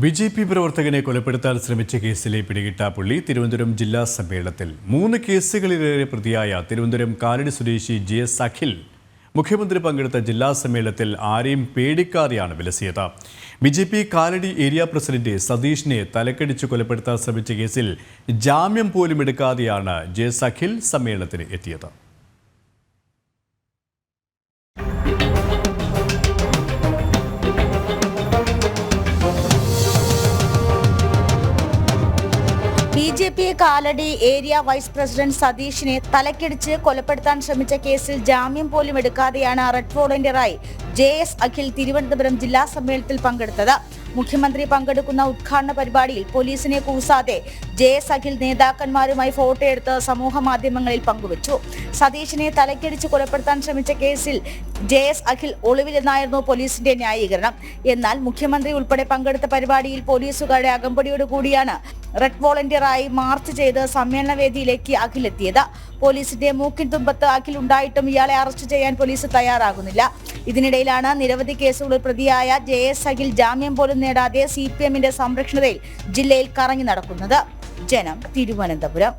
BJP പ്രവർത്തകനെ കൊലപ്പെടുത്താൻ ശ്രമിച്ച കേസിലെ പിടികിട്ടാപ്പുള്ളി തിരുവനന്തപുരം ജില്ലാ സമ്മേളനത്തിൽ 3 കേസുകളിലേറെ പ്രതിയായ തിരുവനന്തപുരം കാലടി സ്വദേശി JS അഖിൽ മുഖ്യമന്ത്രി പങ്കെടുത്ത ജില്ലാ സമ്മേളനത്തിൽ ആരെയും പേടിക്കാതെയാണ് വിലസിയത്. ബിജെപി കാലടി ഏരിയ പ്രസിഡന്റ് സതീഷിനെ തലക്കടിച്ച് കൊലപ്പെടുത്താൻ ശ്രമിച്ച കേസിൽ ജാമ്യം പോലും എടുക്കാതെയാണ് JS അഖിൽ സമ്മേളനത്തിന് എത്തിയത്. BJP Kalady area vice president സതീഷിനെ തലക്കടിച്ച് കൊലപ്പെടുത്താൻ ശ്രമിച്ച കേസിൽ ജാമ്യം പോലും എടുക്കാതെയാണ് റെഡ് വോളണ്ടിയറായി JS അഖിൽ തിരുവനന്തപുരം ജില്ലാ സമ്മേളനത്തിൽ പങ്കെടുത്തത്. മുഖ്യമന്ത്രി പങ്കെടുക്കുന്ന ഉദ്ഘാടന പരിപാടിയിൽ പോലീസിനെ കൂസാതെ JS അഖിൽ നേതാക്കന്മാരുമായി ഫോട്ടോ എടുത്ത് സമൂഹ മാധ്യമങ്ങളിൽ പങ്കുവച്ചു. സതീഷിനെ തലക്കടിച്ച് കൊലപ്പെടുത്താൻ ശ്രമിച്ച കേസിൽ JS അഖിൽ ഒളിവിലെന്നായിരുന്നു പോലീസിന്റെ ന്യായീകരണം. എന്നാൽ മുഖ്യമന്ത്രി ഉൾപ്പെടെ പങ്കെടുത്ത പരിപാടിയിൽ പോലീസുകാരുടെ അകമ്പടിയോട് കൂടിയാണ് റെഡ് വോളണ്ടിയറായി മാർച്ച് ചെയ്ത് സമ്മേളന വേദിയിലേക്ക് അഖിൽ എത്തിയത്. പോലീസിന്റെ മൂക്കിൻ തുമ്പത്ത് അഖിൽ ഉണ്ടായിട്ടും ഇയാളെ അറസ്റ്റ് ചെയ്യാൻ പോലീസ് തയ്യാറാകുന്നില്ല. ഇതിനിടയിലാണ് നിരവധി കേസുകളിൽ പ്രതിയായ JS അഖിൽ ജാമ്യം പോലും നേടാതെ CPMന്റെ സംരക്ഷണതയിൽ ജില്ലയിൽ കറങ്ങി നടക്കുന്നത്. ജനം, തിരുവനന്തപുരം.